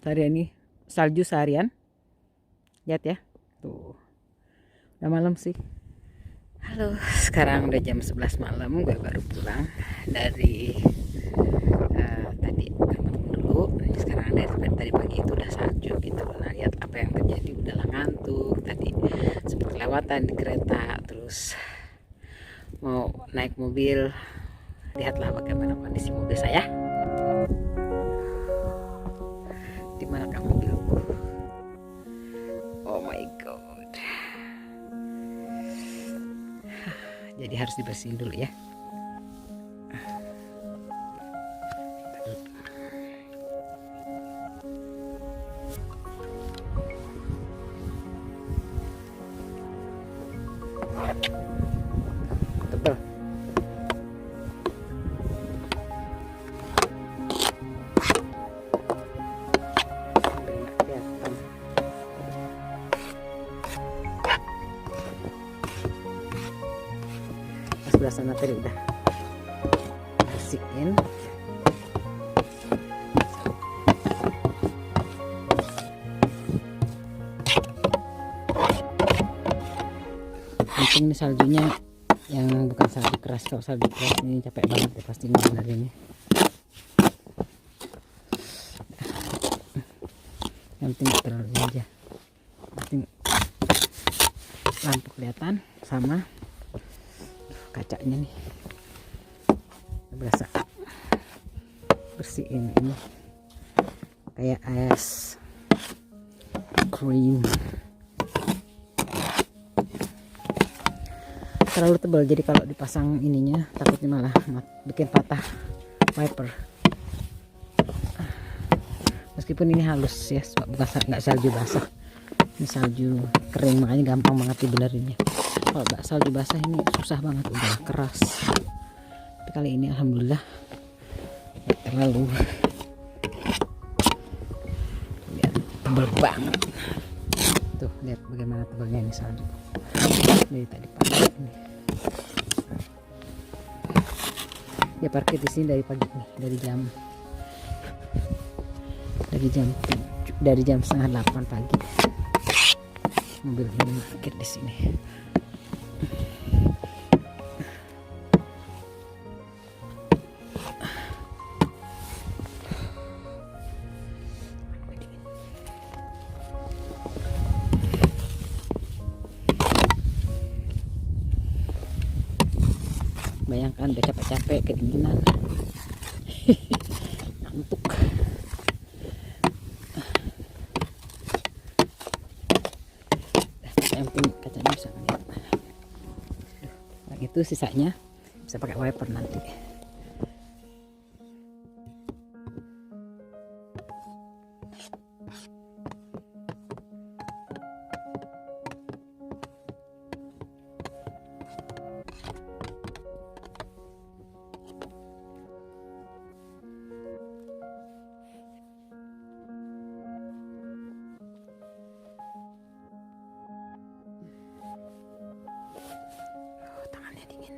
Hari ini salju seharian. Lihat ya. Tuh. Udah malam sih. Halo, sekarang udah jam 11 malam. Gue baru pulang dari tadi dulu. Sekarang dari tadi pagi itu udah salju gitu. Nah, lihat apa yang terjadi. Udahlah ngantuk. Tadi sempat kelewatan di kereta. Terus mau naik mobil. Lihatlah bagaimana kondisi mobil saya. Di manakah mobilku? Oh my god. Jadi harus dibersihin dulu ya. Tebal. Sebelah sana tadi udah bersihin. Penting nih saljunya yang bukan salju keras. Kalau salju keras ini capek banget ya pasti ini. Yang penting terlalu aja. Penting lampu kelihatan sama kacanya nih. Berasa bersihin ini kayak es krim. Terlalu tebal jadi kalau dipasang ininya takutnya malah bikin patah wiper. Meskipun ini halus ya, bukan nggak salju basah, ini salju kering makanya gampang banget dibenerinnya. Kalau nggak salju basah ini susah banget, udah keras. Tapi kali ini alhamdulillah nggak terlalu lihat tebal banget. Tuh lihat bagaimana tebalnya ini salju dari tadi pagi ini. Dia parkir di sini dari pagi nih, dari jam setengah 8 pagi. Mobil ini parkir di sini. Bayangkan udah capek-capek kedinginan. Ngantuk. Yang penting kacanya bisa ngeliat. Nah itu sisanya bisa pakai wiper nanti. Tangannya dingin.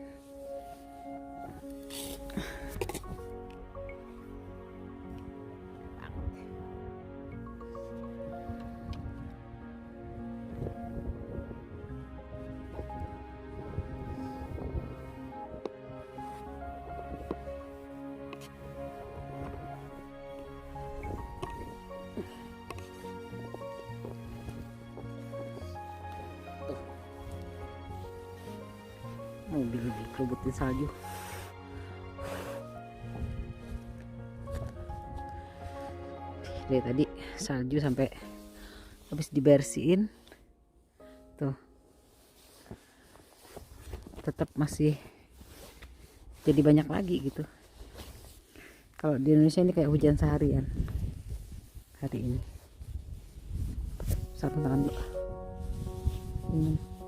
Mobil dikerubutin salju. Dari tadi salju sampai habis dibersihin tuh tetap masih jadi banyak lagi gitu. Kalau di Indonesia ini kayak hujan seharian hari ini. Satu tangan dulu. Ini.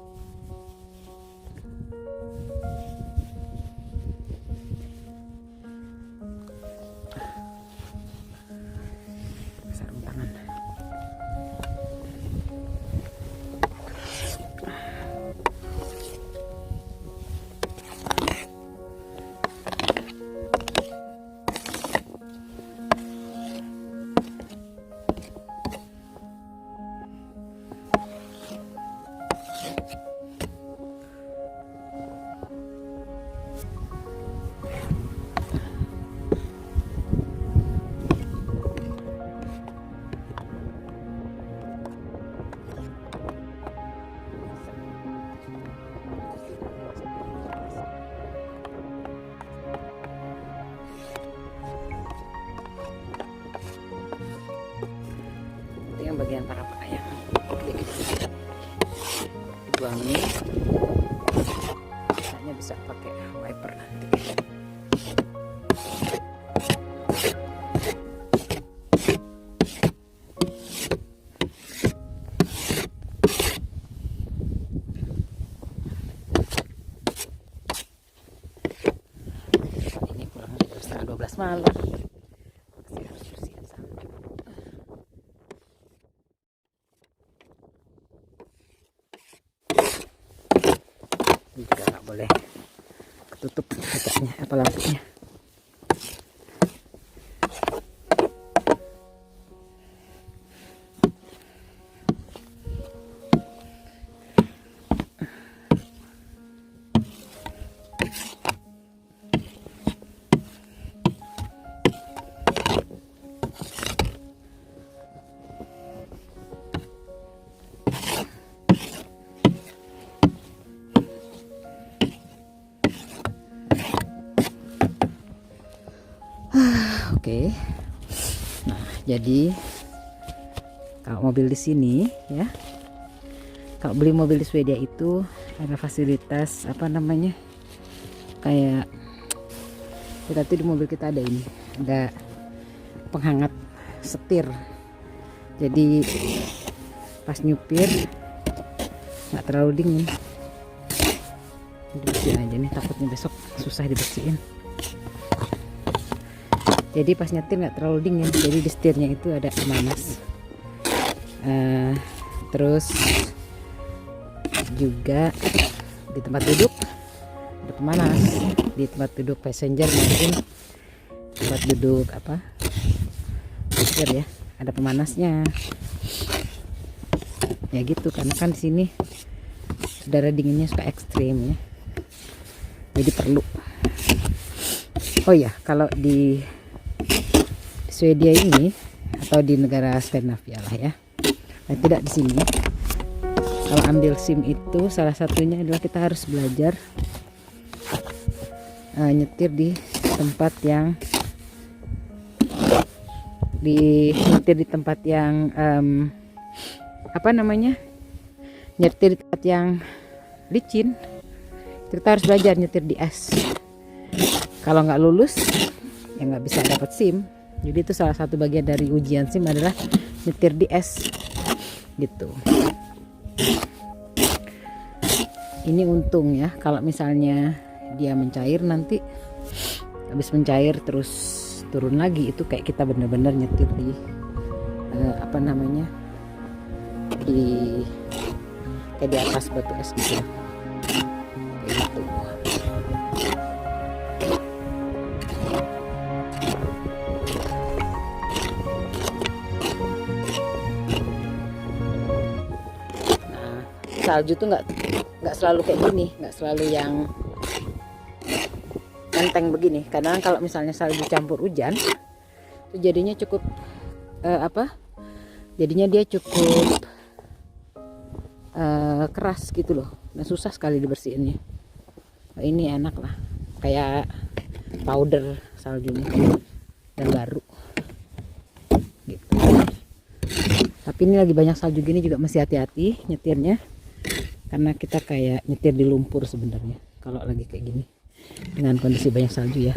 Sarung tangan. bagian para yang dibuang ini, hanya bisa pakai wiper nanti. Ini pulang jam setengah 12 malam. Masih harus bersihin salju. Ini juga nggak boleh ketutup kacanya apa lampunya. Oke. Nah, jadi kalau mobil di sini ya, kalau beli mobil di Swedia itu ada fasilitas apa namanya, kayak kita tuh di mobil kita ada ini, ada penghangat setir. Jadi pas nyupir nggak terlalu dingin. Dibersihin aja nih, takutnya besok susah dibersihin. Jadi pas nyetir nggak terlalu dingin, jadi di setirnya itu ada pemanas. Terus juga di tempat duduk ada pemanas, di tempat duduk passenger maupun tempat duduk apa setir ya, ada pemanasnya. Ya gitu, karena kan di sini udara dinginnya suka ekstrim ya, jadi perlu. Oh ya, kalau di Swedia ini atau di negara Skandinavia lah ya, nah, tidak di sini. Kalau ambil SIM itu salah satunya adalah kita harus belajar nyetir di tempat yang apa namanya, nyetir di tempat yang licin. Kita harus belajar nyetir di es. Kalau nggak lulus ya nggak bisa dapat SIM. Jadi itu salah satu bagian dari ujian SIM adalah nyetir di es gitu. Ini untung ya, kalau misalnya dia mencair, nanti habis mencair terus turun lagi, itu kayak kita bener-bener nyetir di apa namanya, kayak di atas batu es gitu, kayak gitu. Salju tuh nggak selalu kayak gini, nggak selalu yang enteng begini. Kadang kalau misalnya salju campur hujan, itu jadinya cukup jadinya dia cukup keras gitu loh, dan susah sekali dibersihinnya. Nah, ini enak lah, kayak powder saljunya dan baru gitu. Tapi ini lagi banyak salju gini juga masih hati-hati nyetirnya, karena kita kayak nyetir di lumpur sebenarnya kalau lagi kayak gini dengan kondisi banyak salju ya.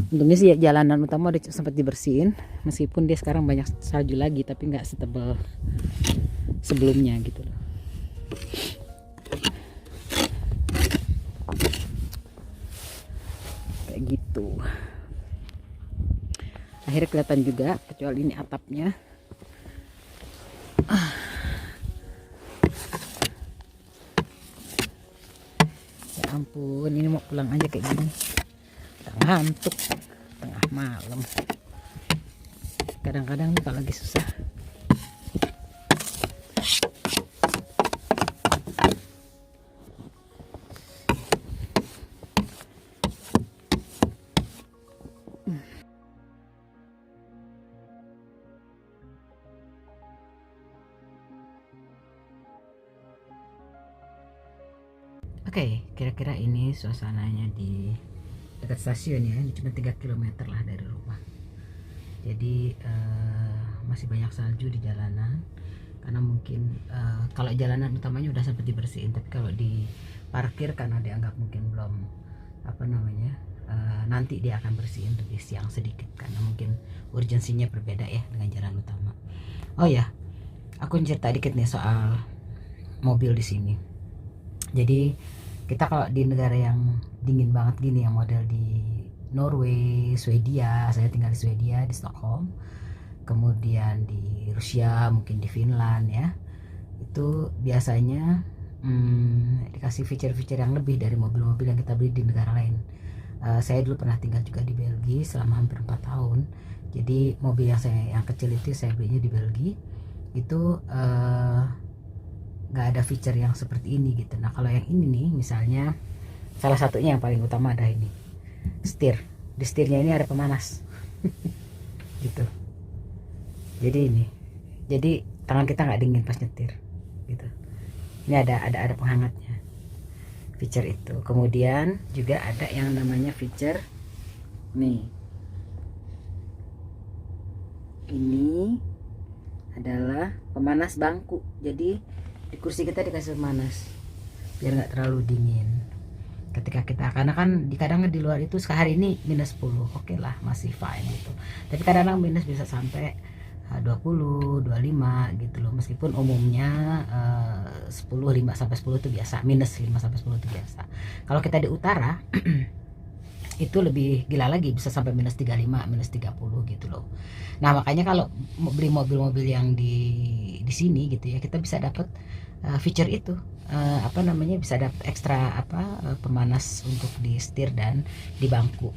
Untungnya sih jalanan utama udah sempat dibersihin, meskipun dia sekarang banyak salju lagi, tapi nggak setebal sebelumnya gitu loh. Kayak gitu. Akhirnya kelihatan juga, kecuali ini atapnya. Ya ampun, ini mau pulang aja kayak gini, udah ngantuk tengah malam. Kadang-kadang kalau lagi susah. Oke, kira-kira ini suasananya di dekat stasiun ya. Ini cuma 3 km lah dari rumah. Jadi masih banyak salju di jalanan, karena mungkin kalau jalanan utamanya udah sempat dibersihin, tapi kalau di parkir karena dianggap mungkin belum apa namanya, nanti dia akan bersihin lebih siang sedikit karena mungkin urgensinya berbeda ya dengan jalan utama. Oh ya, aku cerita dikit nih soal mobil di sini. Jadi kita kalau di negara yang dingin banget gini, yang model di Norway, Swedia, saya tinggal di Swedia, di Stockholm, kemudian di Rusia, mungkin di Finland ya, itu biasanya dikasih feature-feature yang lebih dari mobil-mobil yang kita beli di negara lain. Saya dulu pernah tinggal juga di Belgia selama hampir 4 tahun. Jadi mobil yang kecil itu saya belinya di Belgia itu nggak ada feature yang seperti ini gitu. Nah kalau yang ini nih misalnya, salah satunya yang paling utama ada ini setir. Di setirnya ini ada pemanas gitu. Jadi tangan kita nggak dingin pas nyetir gitu. Ini ada penghangatnya, feature itu. Kemudian juga ada yang namanya feature nih, ini adalah pemanas bangku. Jadi di kursi kita dikasih pemanas biar nggak terlalu dingin ketika kita, karena kan kadang di luar itu hari ini minus 10, oke lah masih fine gitu, tapi kadang minus bisa sampai 20, 25 gitu loh, meskipun umumnya 10, 5 sampai 10 itu biasa, minus 5 sampai 10 itu biasa. Kalau kita di utara itu lebih gila lagi, bisa sampai minus 35, minus 30 gitu loh. Nah makanya kalau beli mobil-mobil yang di sini gitu ya, kita bisa dapat feature itu, apa namanya, bisa dapat ekstra pemanas untuk di setir dan di bangku.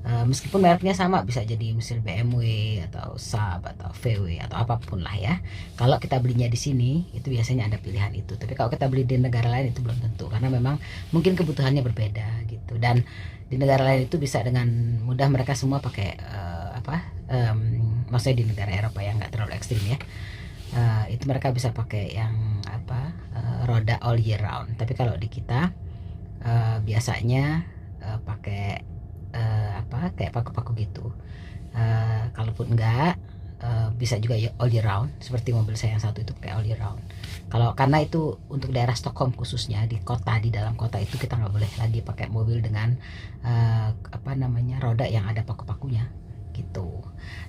Meskipun mereknya sama, bisa jadi mesin BMW atau Saab atau VW atau apapun lah ya. Kalau kita belinya di sini itu biasanya ada pilihan itu, tapi kalau kita beli di negara lain itu belum tentu, karena memang mungkin kebutuhannya berbeda gitu. Dan di negara lain itu bisa dengan mudah mereka semua pakai maksudnya di negara Eropa yang nggak terlalu ekstrim ya, itu mereka bisa pakai yang roda all year round. Tapi kalau di kita biasanya pakai kayak paku-paku gitu. Kalaupun enggak, bisa juga all year round, seperti mobil saya yang satu itu pakai all year round. Karena itu untuk daerah Stockholm khususnya, di dalam kota itu kita nggak boleh lagi pakai mobil dengan roda yang ada paku-pakunya gitu.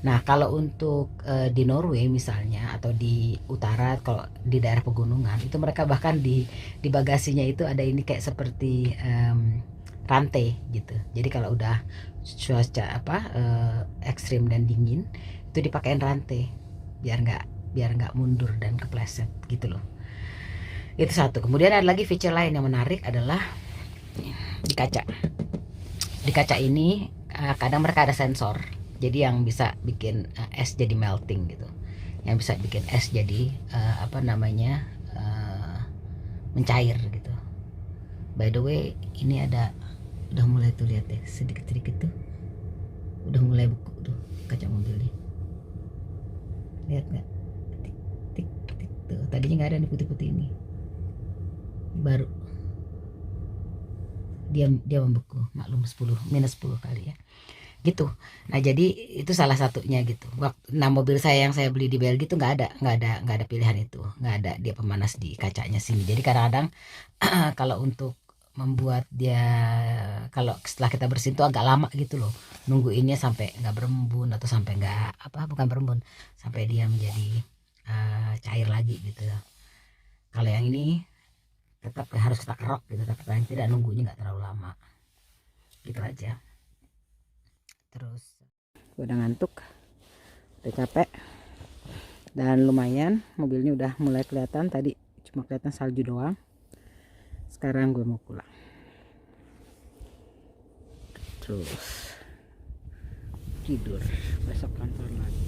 Nah kalau untuk di Norway misalnya, atau di utara, kalau di daerah pegunungan itu mereka bahkan di bagasinya itu ada ini kayak seperti rantai gitu. Jadi kalau udah cuaca ekstrim dan dingin itu dipakein rantai biar nggak mundur dan kepleset gitu loh. Itu satu. Kemudian ada lagi feature lain yang menarik adalah di kaca. Di kaca ini kadang mereka ada sensor, jadi yang bisa bikin es jadi melting gitu, yang bisa bikin es jadi mencair gitu. By the way, ini udah mulai tuh, lihat deh, sedikit-sedikit tuh udah mulai beku tuh kaca mobilnya, lihat nggak? Tik tik tik tuh, tadinya nggak ada nih putih-putih, ini baru dia membeku, maklum minus 10 kali ya gitu. Nah jadi itu salah satunya gitu. Nah mobil saya yang saya beli di Belgia itu nggak ada pilihan itu, nggak ada dia pemanas di kacanya sini. Jadi kadang-kadang kalau untuk membuat dia, kalau setelah kita bersihin tuh agak lama gitu loh, nungguinnya sampai nggak berembun, atau sampai nggak bukan berembun, sampai dia menjadi cair lagi gitu. Kalau yang ini tetap harus kita kerok gitu, tapi paling tidak nunggunya nggak terlalu lama gitu aja. Terus udah ngantuk, udah capek, dan lumayan mobilnya udah mulai kelihatan, tadi cuma kelihatan salju doang. Sekarang gue mau pulang, terus tidur, besok kantor lagi.